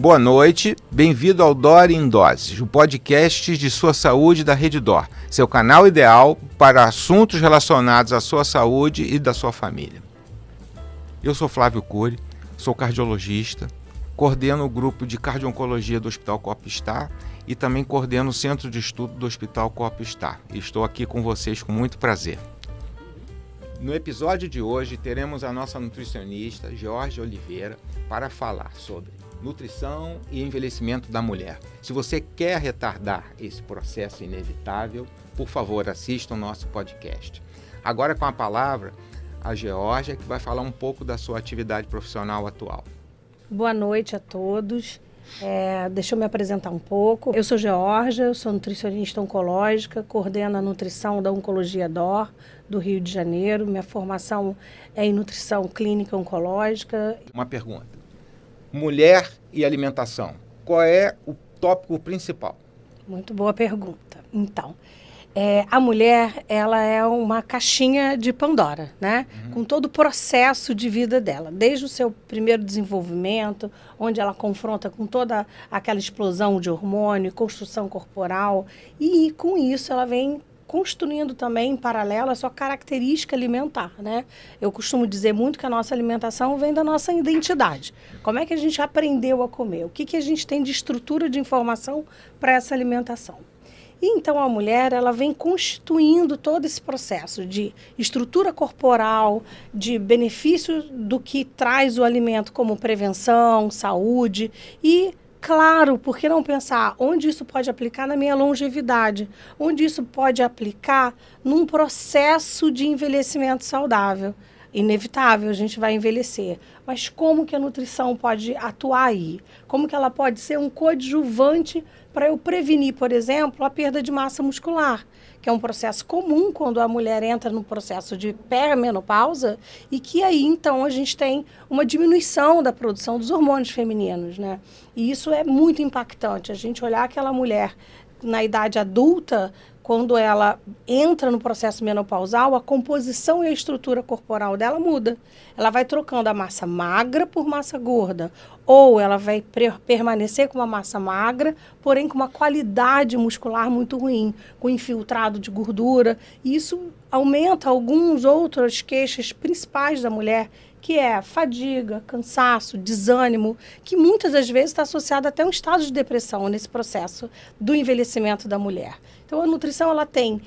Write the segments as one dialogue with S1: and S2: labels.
S1: Boa noite, bem-vindo ao DOR em Doses, o podcast de sua saúde da Rede DOR, seu canal ideal para assuntos relacionados à sua saúde e da sua família. Eu sou Flávio Cury, sou cardiologista, coordeno o grupo de cardio-oncologia do Hospital Coop Star e também coordeno o centro de estudo do Hospital Coop Star. Estou aqui com vocês com muito prazer. No episódio de hoje teremos a nossa nutricionista, Georgia Oliveira, para falar sobre nutrição e envelhecimento da mulher. Se você quer retardar esse processo inevitável, por favor, assista o nosso podcast. Agora com a palavra, a Georgia, que vai falar um pouco da sua atividade profissional atual.
S2: Boa noite a todos. Deixa eu me apresentar um pouco. Eu sou Georgia, eu sou nutricionista oncológica, coordeno a nutrição da Oncologia DOR do Rio de Janeiro. Minha formação é em nutrição clínica oncológica.
S1: Uma pergunta. Mulher e alimentação. Qual é o tópico principal?
S2: Muito boa pergunta. Então, a mulher, ela é uma caixinha de Pandora, né? Com todo o processo de vida dela, desde o seu primeiro desenvolvimento, onde ela confronta com toda aquela explosão de hormônio, construção corporal, e com isso ela vem construindo também, em paralelo, a sua característica alimentar, né? Eu costumo dizer muito que a nossa alimentação vem da nossa identidade. Como é que a gente aprendeu a comer? O que a gente tem de estrutura de informação para essa alimentação? E então a mulher, ela vem constituindo todo esse processo de estrutura corporal, de benefício do que traz o alimento como prevenção, saúde e, claro, por que não pensar onde isso pode aplicar na minha longevidade? Onde isso pode aplicar num processo de envelhecimento saudável? Inevitável, a gente vai envelhecer. Mas como que a nutrição pode atuar aí? Como que ela pode ser um coadjuvante para eu prevenir, por exemplo, a perda de massa muscular, que é um processo comum quando a mulher entra no processo de perimenopausa e que aí, então, a gente tem uma diminuição da produção dos hormônios femininos, né? E isso é muito impactante, a gente olhar aquela mulher na idade adulta, quando ela entra no processo menopausal, a composição e a estrutura corporal dela muda. Ela vai trocando a massa magra por massa gorda. Ou ela vai permanecer com uma massa magra, porém com uma qualidade muscular muito ruim, com infiltrado de gordura. E isso aumenta alguns outros queixas principais da mulher, que é fadiga, cansaço, desânimo, que muitas das vezes está associado até a um estado de depressão nesse processo do envelhecimento da mulher. Então, a nutrição ela tem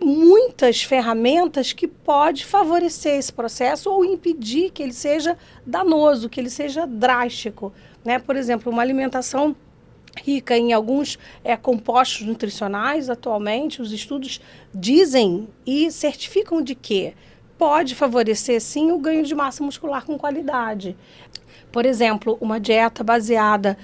S2: muitas ferramentas que pode favorecer esse processo ou impedir que ele seja danoso, que ele seja drástico, né? Por exemplo, uma alimentação rica em alguns compostos nutricionais, atualmente, os estudos dizem e certificam de que pode favorecer, sim, o ganho de massa muscular com qualidade. Por exemplo, uma dieta baseada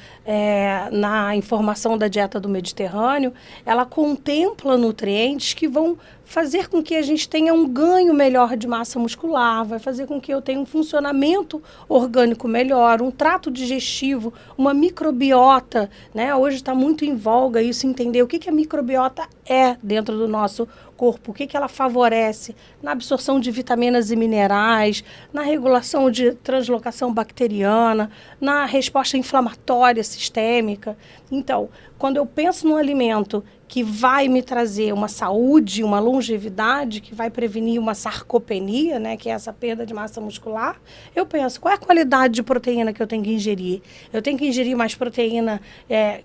S2: na informação da dieta do Mediterrâneo, ela contempla nutrientes que vão fazer com que a gente tenha um ganho melhor de massa muscular, vai fazer com que eu tenha um funcionamento orgânico melhor, um trato digestivo, uma microbiota, né? Hoje está muito em voga isso, entender o que a microbiota é dentro do nosso corpo, o que ela favorece na absorção de vitaminas e minerais, na regulação de translocação bacteriana, na resposta inflamatória sistêmica. Então, quando eu penso num alimento que vai me trazer uma saúde, uma longevidade, que vai prevenir uma sarcopenia, né, que é essa perda de massa muscular, eu penso, qual é a qualidade de proteína que eu tenho que ingerir? Eu tenho que ingerir mais proteína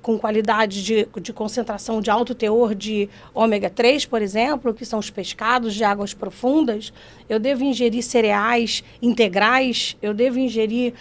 S2: com qualidade de concentração de alto teor de ômega 3, por exemplo, que são os pescados de águas profundas. Eu devo ingerir cereais integrais, eu devo ingerir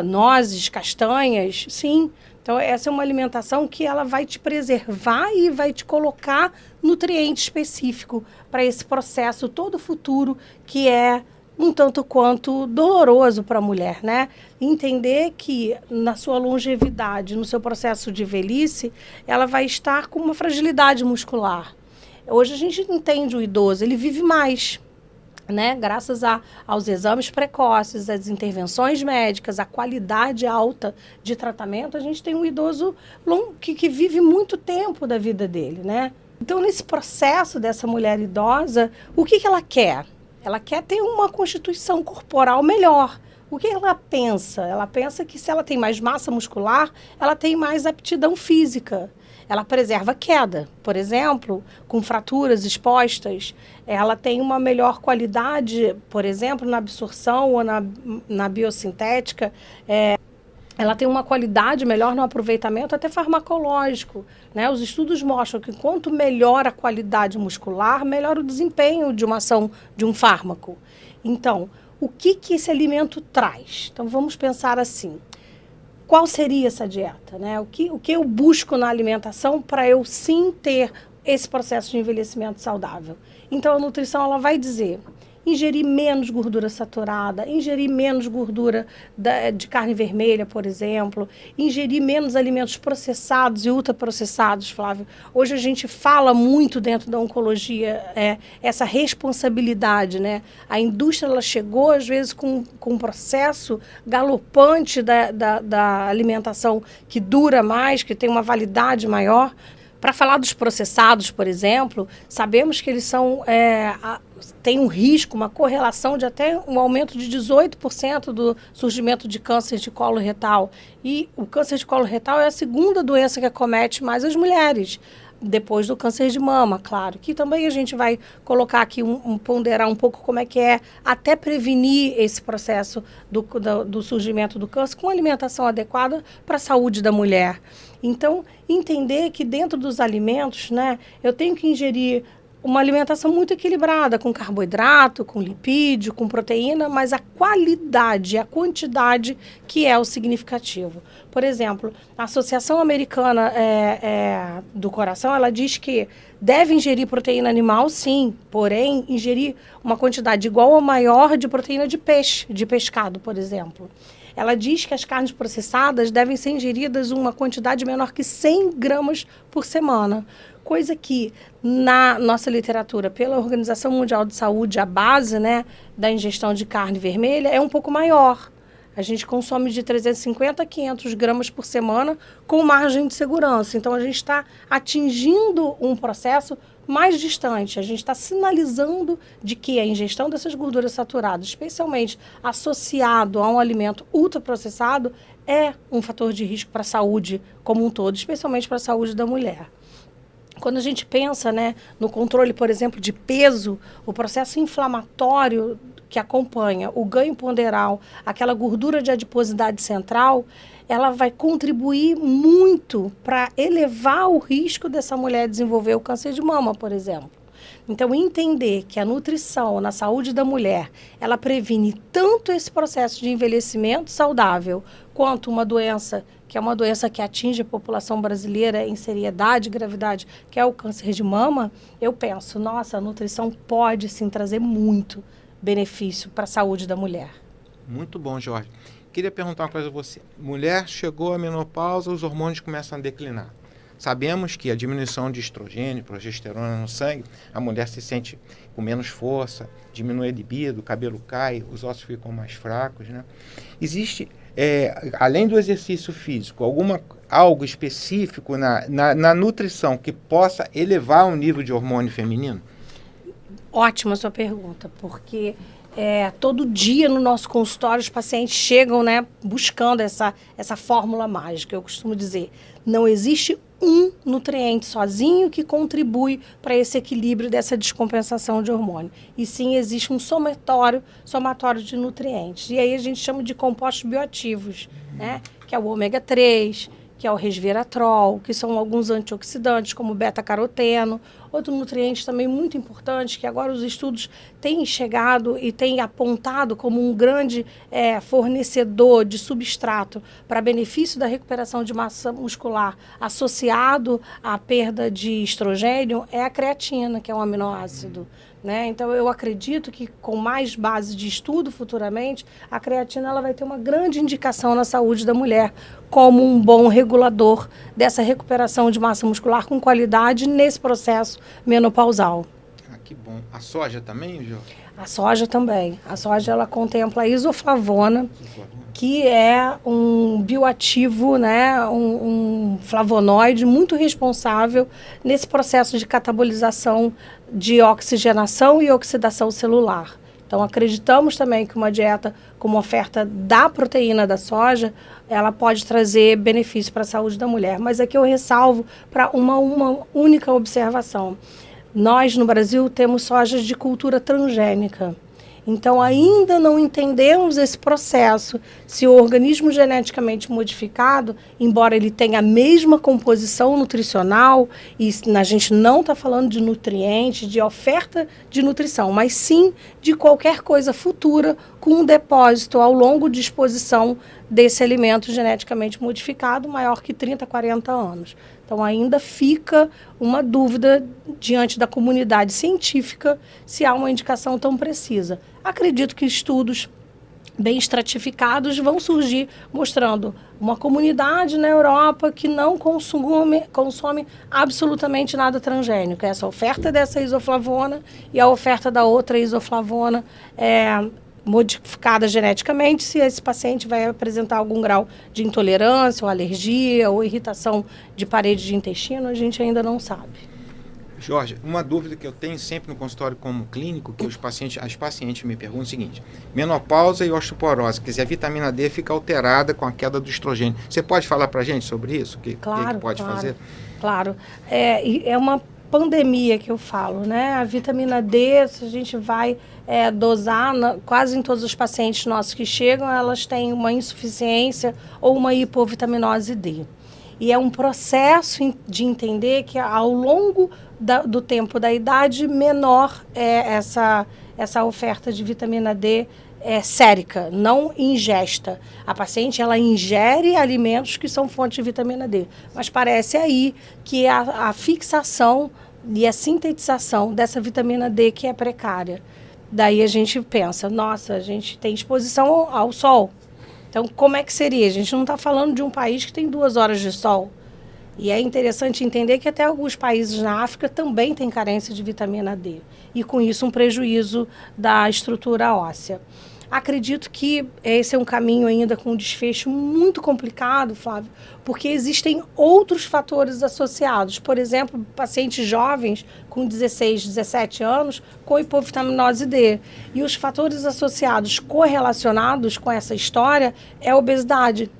S2: nozes, castanhas, sim. Então, essa é uma alimentação que ela vai te preservar e vai te colocar nutriente específico para esse processo todo futuro que é um tanto quanto doloroso para a mulher, né? Entender que na sua longevidade, no seu processo de velhice, ela vai estar com uma fragilidade muscular. Hoje a gente entende o idoso, ele vive mais, né? Graças aos exames precoces, às intervenções médicas, à qualidade alta de tratamento, a gente tem um idoso que vive muito tempo da vida dele, né? Então, nesse processo dessa mulher idosa, o que ela quer? Ela quer ter uma constituição corporal melhor, O que ela pensa? Ela pensa que se ela tem mais massa muscular, ela tem mais aptidão física. Ela preserva a queda, por exemplo, com fraturas expostas. Ela tem uma melhor qualidade, por exemplo, na absorção ou na biosintética. Ela tem uma qualidade melhor no aproveitamento até farmacológico, né? Os estudos mostram que quanto melhor a qualidade muscular, melhor o desempenho de uma ação de um fármaco. Então, o que esse alimento traz? Então, vamos pensar assim. Qual seria essa dieta, né? O que eu busco na alimentação para eu sim ter esse processo de envelhecimento saudável? Então, a nutrição ela vai dizer ingerir menos gordura saturada, ingerir menos gordura de carne vermelha, por exemplo, ingerir menos alimentos processados e ultraprocessados, Flávio. Hoje a gente fala muito dentro da oncologia essa responsabilidade, né? A indústria ela chegou, às vezes, com um processo galopante da alimentação que dura mais, que tem uma validade maior. Para falar dos processados, por exemplo, sabemos que eles têm um risco, uma correlação de até um aumento de 18% do surgimento de câncer de colo retal. E o câncer de colo retal é a segunda doença que acomete mais as mulheres, depois do câncer de mama, claro. Que também a gente vai colocar aqui, ponderar um pouco como é que é até prevenir esse processo do surgimento do câncer com alimentação adequada para a saúde da mulher. Então, entender que dentro dos alimentos, né, eu tenho que ingerir uma alimentação muito equilibrada, com carboidrato, com lipídio, com proteína, mas a qualidade, a quantidade que é o significativo. Por exemplo, a Associação Americana do Coração, ela diz que deve ingerir proteína animal, sim, porém, ingerir uma quantidade igual ou maior de proteína de peixe, de pescado, por exemplo. Ela diz que as carnes processadas devem ser ingeridas uma quantidade menor que 100 gramas por semana, coisa que na nossa literatura, pela Organização Mundial de Saúde, a base, né, da ingestão de carne vermelha é um pouco maior. A gente consome de 350 a 500 gramas por semana com margem de segurança. Então, a gente está atingindo um processo mais distante. A gente está sinalizando de que a ingestão dessas gorduras saturadas, especialmente associado a um alimento ultraprocessado, é um fator de risco para a saúde como um todo, especialmente para a saúde da mulher. Quando a gente pensa, né, no controle, por exemplo, de peso, o processo inflamatório que acompanha o ganho ponderal, aquela gordura de adiposidade central, ela vai contribuir muito para elevar o risco dessa mulher desenvolver o câncer de mama, por exemplo. Então, entender que a nutrição na saúde da mulher, ela previne tanto esse processo de envelhecimento saudável, quanto uma doença, que é uma doença que atinge a população brasileira em seriedade e gravidade, que é o câncer de mama, eu penso, nossa, a nutrição pode sim trazer muito benefício para a saúde da mulher.
S1: Muito bom, Jorge. Queria perguntar uma coisa a você. Mulher chegou à menopausa, os hormônios começam a declinar. Sabemos que a diminuição de estrogênio, progesterona no sangue, a mulher se sente com menos força, diminui a libido, o cabelo cai, os ossos ficam mais fracos, né? Existe, além do exercício físico, algo específico na nutrição que possa elevar o nível de hormônio feminino?
S2: Ótima sua pergunta, porque todo dia no nosso consultório os pacientes chegam, né, buscando essa fórmula mágica. Eu costumo dizer, não existe um nutriente sozinho que contribui para esse equilíbrio dessa descompensação de hormônio. E sim, existe um somatório de nutrientes. E aí a gente chama de compostos bioativos, né, que é o ômega 3, que é o resveratrol, que são alguns antioxidantes, como o beta-caroteno. Outro nutriente também muito importante, que agora os estudos têm chegado e têm apontado como um grande fornecedor de substrato para benefício da recuperação de massa muscular associado à perda de estrogênio, é a creatina, que é um aminoácido. Né? Então, eu acredito que com mais base de estudo futuramente, a creatina ela vai ter uma grande indicação na saúde da mulher como um bom regulador dessa recuperação de massa muscular com qualidade nesse processo menopausal.
S1: Ah, que bom. A soja também, Jô?
S2: A soja também. A soja ela contempla a isoflavona, que é um bioativo, né, um flavonoide muito responsável nesse processo de catabolização de oxigenação e oxidação celular. Então, acreditamos também que uma dieta como oferta da proteína da soja, ela pode trazer benefício para a saúde da mulher. Mas aqui eu ressalvo para uma única observação. Nós, no Brasil, temos sojas de cultura transgênica. Então, ainda não entendemos esse processo. Se o organismo geneticamente modificado, embora ele tenha a mesma composição nutricional, e a gente não está falando de nutrientes, de oferta de nutrição, mas sim de qualquer coisa futura com um depósito ao longo de exposição desse alimento geneticamente modificado maior que 30, 40 anos. Então, ainda fica uma dúvida diante da comunidade científica se há uma indicação tão precisa. Acredito que estudos bem estratificados vão surgir mostrando uma comunidade na Europa que não consome absolutamente nada transgênico. Essa oferta dessa isoflavona e a oferta da outra isoflavona modificada geneticamente, se esse paciente vai apresentar algum grau de intolerância ou alergia ou irritação de parede de intestino, a gente ainda não sabe.
S1: Jorge, uma dúvida que eu tenho sempre no consultório como clínico, que as pacientes me perguntam é o seguinte: menopausa e osteoporose, quer dizer, a vitamina D fica alterada com a queda do estrogênio. Você pode falar para a gente sobre isso? O que pode fazer?
S2: Claro. É uma pandemia que eu falo, né? A vitamina D, se a gente vai dosar, quase em todos os pacientes nossos que chegam, elas têm uma insuficiência ou uma hipovitaminose D. E é um processo de entender que ao longo do tempo da idade, menor é essa oferta de vitamina D sérica, não ingesta. A paciente, ela ingere alimentos que são fonte de vitamina D, mas parece aí que a fixação e a sintetização dessa vitamina D que é precária. Daí a gente pensa, nossa, a gente tem exposição ao sol. Então, como é que seria? A gente não está falando de um país que tem 2 horas de sol. E é interessante entender que até alguns países na África também têm carência de vitamina D. E, com isso, um prejuízo da estrutura óssea. Acredito que esse é um caminho ainda com um desfecho muito complicado, Flávio, porque existem outros fatores associados. Por exemplo, pacientes jovens com 16, 17 anos com hipovitaminose D. E os fatores associados correlacionados com essa história é a obesidade.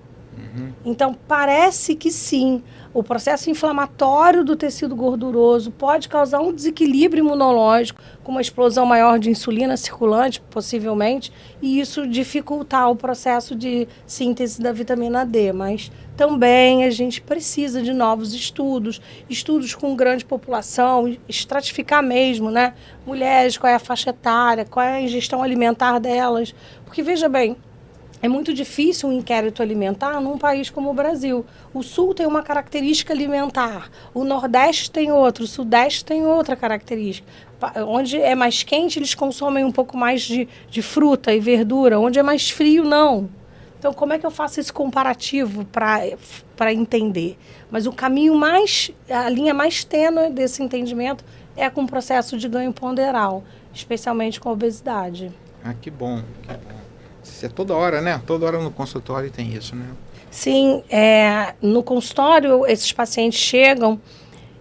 S2: Então, parece que sim, o processo inflamatório do tecido gorduroso pode causar um desequilíbrio imunológico, com uma explosão maior de insulina circulante, possivelmente, e isso dificultar o processo de síntese da vitamina D. Mas também a gente precisa de novos estudos com grande população, estratificar mesmo, né? Mulheres, qual é a faixa etária, qual é a ingestão alimentar delas. Porque, veja bem, é muito difícil um inquérito alimentar num país como o Brasil. O Sul tem uma característica alimentar, o Nordeste tem outra, o Sudeste tem outra característica. Onde é mais quente, eles consomem um pouco mais de fruta e verdura. Onde é mais frio, não. Então, como é que eu faço esse comparativo para entender? Mas o caminho a linha mais tênue desse entendimento é com o processo de ganho ponderal, especialmente com a obesidade.
S1: Ah, que bom, que bom. Isso é toda hora, né? Toda hora no consultório tem isso, né?
S2: Sim, no consultório esses pacientes chegam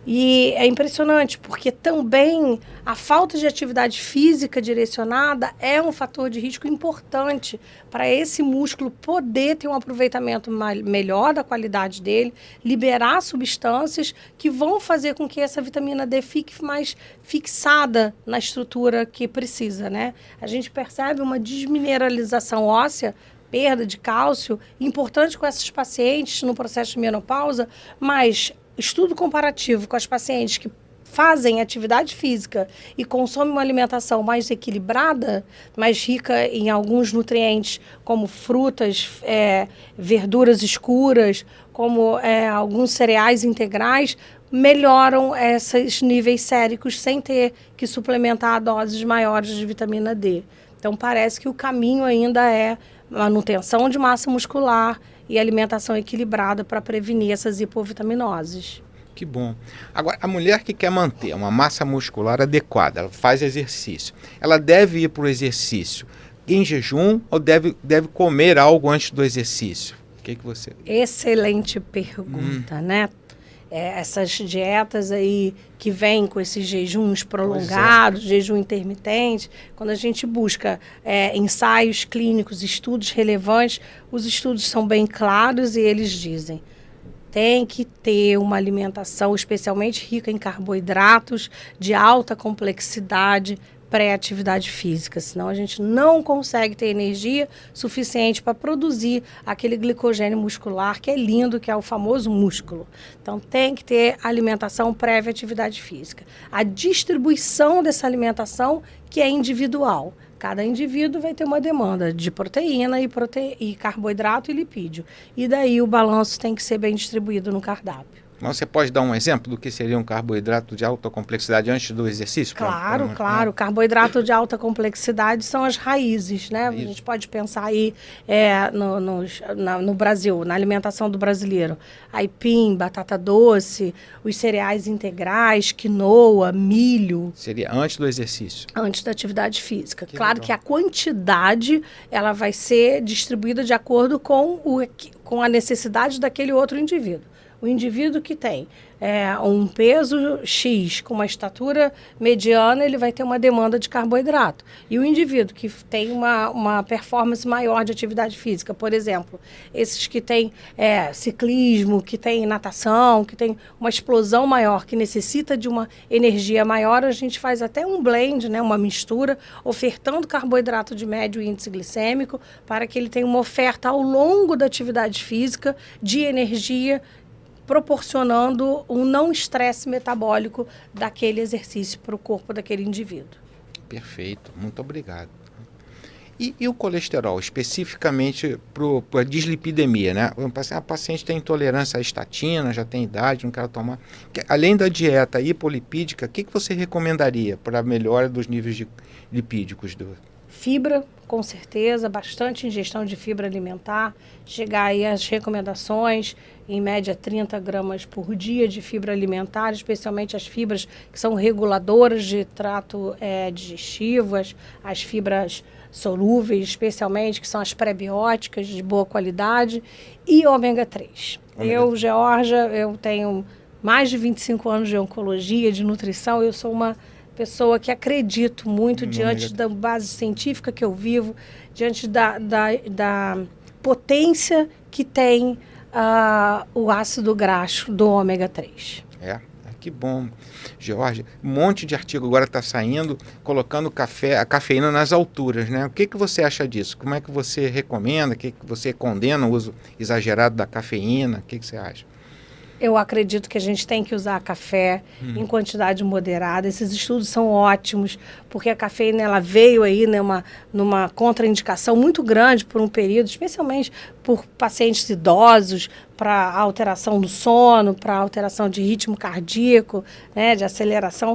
S2: e é impressionante, porque também a falta de atividade física direcionada é um fator de risco importante para esse músculo poder ter um aproveitamento melhor da qualidade dele, liberar substâncias que vão fazer com que essa vitamina D fique mais fixada na estrutura que precisa, né? A gente percebe uma desmineralização óssea, perda de cálcio, importante com esses pacientes no processo de menopausa, mas estudo comparativo com as pacientes que fazem atividade física e consomem uma alimentação mais equilibrada, mais rica em alguns nutrientes, como frutas, verduras escuras, como alguns cereais integrais, melhoram esses níveis séricos sem ter que suplementar doses maiores de vitamina D. Então, parece que o caminho ainda é manutenção de massa muscular e alimentação equilibrada para prevenir essas hipovitaminoses.
S1: Que bom. Agora, a mulher que quer manter uma massa muscular adequada, ela faz exercício, ela deve ir para o exercício em jejum ou deve comer algo antes do exercício? O que você...
S2: Excelente pergunta, né? essas dietas aí que vêm com esses jejuns prolongados, jejum intermitente, quando a gente busca ensaios clínicos, estudos relevantes, os estudos são bem claros e eles dizem: tem que ter uma alimentação especialmente rica em carboidratos, de alta complexidade, pré-atividade física, senão a gente não consegue ter energia suficiente para produzir aquele glicogênio muscular que é lindo, que é o famoso músculo. Então tem que ter alimentação prévia atividade física. A distribuição dessa alimentação que é individual. Cada indivíduo vai ter uma demanda de proteína e carboidrato e lipídio. E daí o balanço tem que ser bem distribuído no cardápio.
S1: Mas você pode dar um exemplo do que seria um carboidrato de alta complexidade antes do exercício?
S2: Claro. Carboidrato de alta complexidade são as raízes, né? Isso. A gente pode pensar aí no Brasil, na alimentação do brasileiro. Aipim, batata doce, os cereais integrais, quinoa, milho.
S1: Seria antes do exercício?
S2: Antes da atividade física. Claro que a quantidade ela vai ser distribuída de acordo com a necessidade daquele outro indivíduo. O indivíduo que tem um peso X com uma estatura mediana, ele vai ter uma demanda de carboidrato. E o indivíduo que tem uma performance maior de atividade física, por exemplo, esses que têm ciclismo, que tem natação, que tem uma explosão maior, que necessita de uma energia maior, a gente faz até um blend, né, uma mistura, ofertando carboidrato de médio índice glicêmico para que ele tenha uma oferta ao longo da atividade física de energia, proporcionando um não estresse metabólico daquele exercício para o corpo daquele indivíduo.
S1: Perfeito, muito obrigado. E o colesterol, especificamente para a dislipidemia, né? A paciente tem intolerância à estatina, já tem idade, não quer tomar. Além da dieta hipolipídica, o que você recomendaria para a melhora dos níveis lipídicos?
S2: Fibra, com certeza, bastante ingestão de fibra alimentar, chegar aí às recomendações, em média 30 gramas por dia de fibra alimentar, especialmente as fibras que são reguladoras de trato digestivo, as fibras solúveis, especialmente, que são as prebióticas de boa qualidade, e ômega 3. Georgia, eu tenho mais de 25 anos de oncologia, de nutrição, eu sou uma pessoa que acredito muito diante da base científica que eu vivo, diante da potência que tem o ácido graxo do ômega 3.
S1: Que bom. Georgia, um monte de artigo agora está saindo, colocando a cafeína nas alturas, né? O que você acha disso? Como é que você recomenda? O que você condena o uso exagerado da cafeína? O que você acha?
S2: Eu acredito que a gente tem que usar café em quantidade moderada. Esses estudos são ótimos, porque a cafeína ela veio aí numa contraindicação muito grande por um período, especialmente por pacientes idosos, para alteração do sono, para alteração de ritmo cardíaco, né, de aceleração.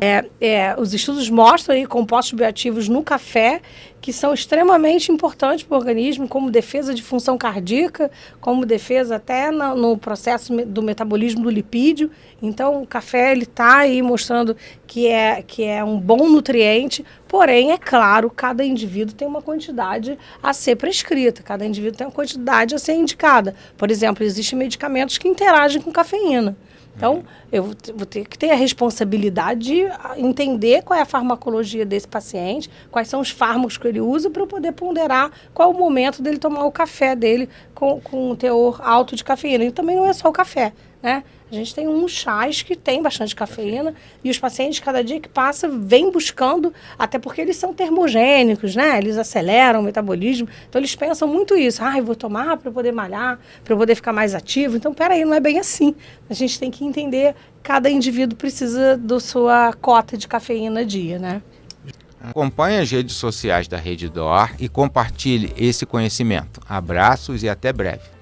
S2: Os estudos mostram aí compostos bioativos no café que são extremamente importantes para o organismo, como defesa de função cardíaca, como defesa até no processo do metabolismo do lipídio. Então, o café está aí mostrando que é um bom nutriente, porém, é claro, cada indivíduo tem uma quantidade a ser prescrita, cada indivíduo tem uma quantidade a ser indicada. Por exemplo, existem medicamentos que interagem com cafeína. Então, eu vou ter que ter a responsabilidade de entender qual é a farmacologia desse paciente, quais são os fármacos que ele usa, para eu poder ponderar qual é o momento dele tomar o café dele com um teor alto de cafeína. E também não é só o café, né? A gente tem uns chás que tem bastante cafeína e os pacientes, cada dia que passa, vêm buscando, até porque eles são termogênicos, né? Eles aceleram o metabolismo. Então, eles pensam muito isso. Eu vou tomar para eu poder malhar, para eu poder ficar mais ativo. Então, peraí, não é bem assim. A gente tem que entender, cada indivíduo precisa da sua cota de cafeína dia, né?
S1: Acompanhe as redes sociais da Rede D'Or e compartilhe esse conhecimento. Abraços e até breve.